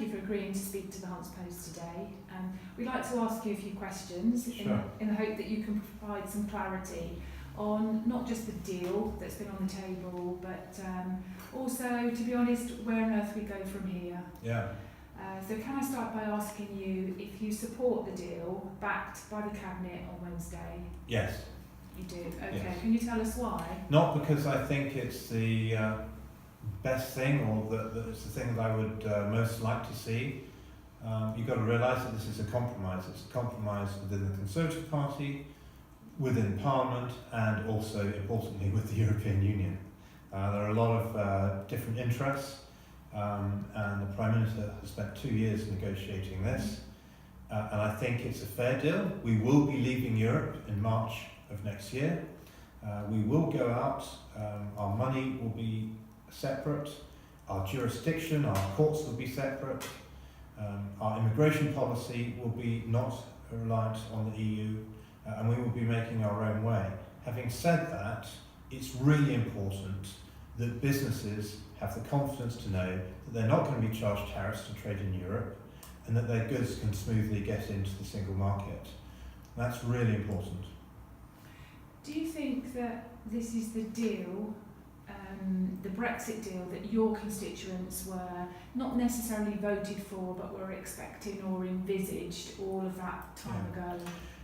you for agreeing to speak to the Hunts Post today. We'd like to ask you a few questions in the hope that you can provide some clarity on not just the deal that's been on the table, but also, to be honest, where on earth we go from here. Yeah. So can I start by asking you if you support the deal backed by the Cabinet on Wednesday? Yes. You do? Okay. Yes. Can you tell us why? Not because I think it's the best thing or that it's the thing that I would most like to see. You've got to realise that this is a compromise. It's a compromise within the Conservative Party, within Parliament, and also, importantly, with the European Union. There are a lot of different interests, and the Prime Minister has spent 2 years negotiating this, and I think it's a fair deal. We will be leaving Europe in March of next year. We will go out, our money will be separate, our jurisdiction, our courts will be separate, our immigration policy will be not reliant on the EU, and we will be making our own way. Having said that, it's really important that businesses have the confidence to know that they're not going to be charged tariffs to trade in Europe and that their goods can smoothly get into the single market. That's really important. Do you think that this is the deal, the Brexit deal, that your constituents were not necessarily voted for but were expecting or envisaged all of that time ago?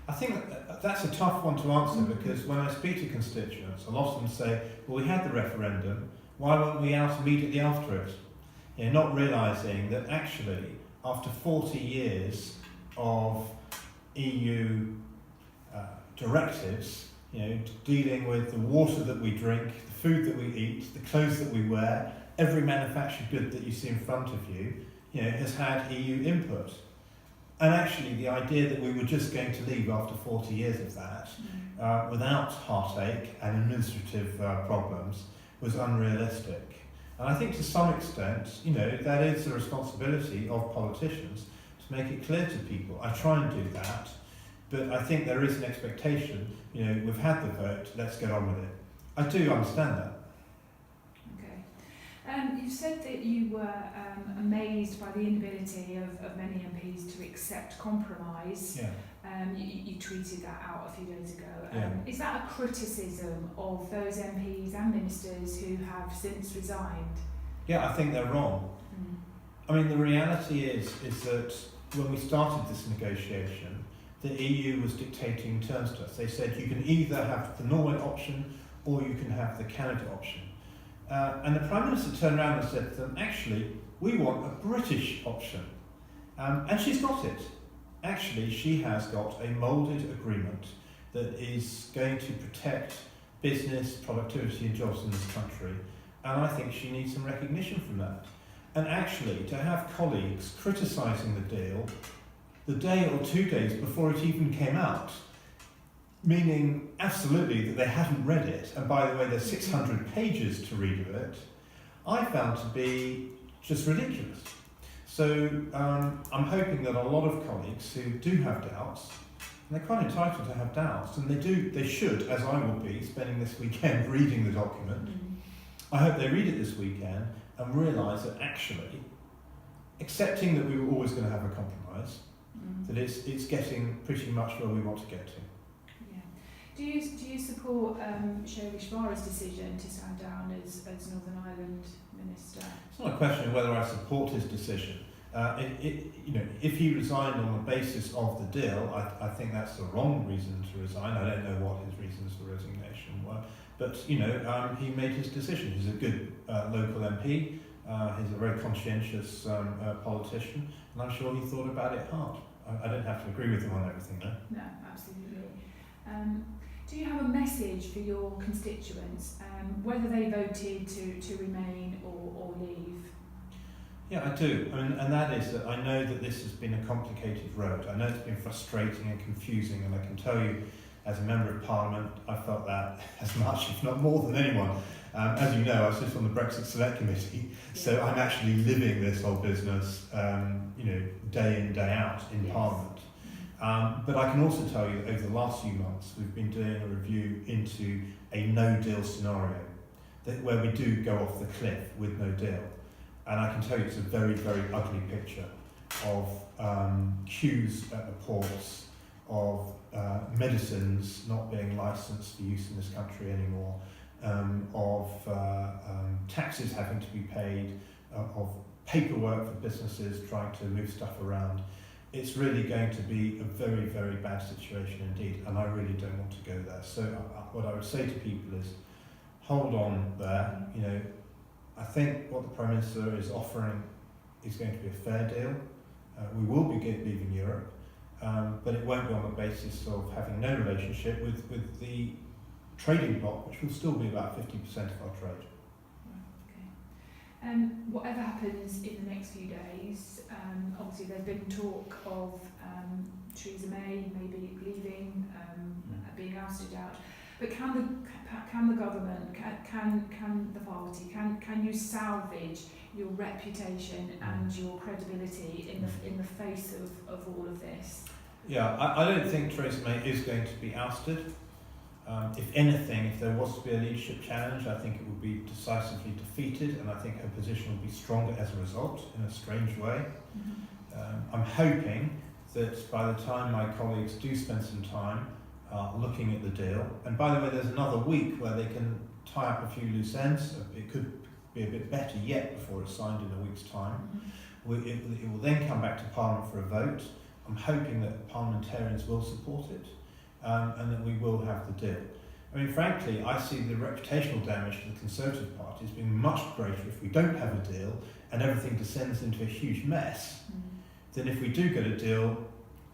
I think that's a tough one to answer because when I speak to constituents, a lot of them say, well, we had the referendum, why weren't we out immediately after it? You know, not realising that actually, after 40 years of EU directives, you know, dealing with the water that we drink, the food that we eat, the clothes that we wear, every manufactured good that you see in front of you, you know, has had EU input. And actually the idea that we were just going to leave after 40 years of that, without heartache and administrative problems, was unrealistic. And I think to some extent, you know, that is the responsibility of politicians to make it clear to people. I try and do that, but I think there is an expectation, you know, we've had the vote, let's get on with it. I do understand that. Okay. You said that you were amazed by the inability of many MPs to accept compromise. Yeah. You tweeted that out a few days ago. Yeah. Is that a criticism of those MPs and ministers who have since resigned? Yeah, I think they're wrong. I mean, the reality is that when we started this negotiation, the EU was dictating terms to us. They said you can either have the Norway option or you can have the Canada option. And the Prime Minister turned around and said to them, actually, we want a British option. And she's got it. Actually, she has got a moulded agreement that is going to protect business, productivity and jobs in this country. And I think she needs some recognition from that. And actually, to have colleagues criticising the deal the day or 2 days before it even came out, meaning absolutely that they hadn't read it, and by the way there's 600 pages to read of it, I found to be just ridiculous. So I'm hoping that a lot of colleagues who do have doubts, and they're quite entitled to have doubts, and they should, as I will be, spending this weekend reading the document, I hope they read it this weekend and realise that actually, accepting that we were always going to have a compromise, that it's getting pretty much where we want to get to. Do you support Sherish Vara's decision to stand down as Northern Ireland Minister? It's not a question of whether I support his decision. You know, if he resigned on the basis of the deal, I think that's the wrong reason to resign. I don't know what his reasons for resignation were, but you know, he made his decision. He's a good local MP. He's a very conscientious politician, and I'm sure he thought about it hard. I don't have to agree with him on everything, though. No, absolutely. Do you have a message for your constituents, whether they voted to remain or leave? Yeah, I do. I mean, and that is that I know that this has been a complicated road. I know it's been frustrating and confusing, and I can tell you, as a Member of Parliament, I felt that as much, if not more than anyone. As you know, I sit on the Brexit Select Committee, so I'm actually living this whole business, you know, day in, day out in Parliament. But I can also tell you that over the last few months, we've been doing a review into a no-deal scenario, where we do go off the cliff with no deal. And I can tell you it's a very, very ugly picture of queues at the ports, of medicines not being licensed for use in this country anymore, of taxes having to be paid, of paperwork for businesses trying to move stuff around. It's really going to be a very, very bad situation indeed, and I really don't want to go there. So what I would say to people is, hold on there. You know, I think what the Prime Minister is offering is going to be a fair deal. We will be leaving Europe, but it won't be on the basis of having no relationship with the trading bloc, which will still be about 50% of our trade. Whatever happens in the next few days, obviously there's been talk of Theresa May maybe leaving, being ousted out. But can the government, can the party, can you salvage your reputation and your credibility in the face of all of this? Yeah, I don't think Theresa May is going to be ousted. If anything, if there was to be a leadership challenge, I think it would be decisively defeated, and I think her position will be stronger as a result, in a strange way. I'm hoping that by the time my colleagues do spend some time looking at the deal, and by the way, there's another week where they can tie up a few loose ends. It could be a bit better yet before it's signed in a week's time. It will then come back to Parliament for a vote. I'm hoping that parliamentarians will support it. And that we will have the deal. I mean, frankly, I see the reputational damage to the Conservative Party as being much greater if we don't have a deal and everything descends into a huge mess than if we do get a deal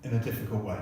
in a difficult way.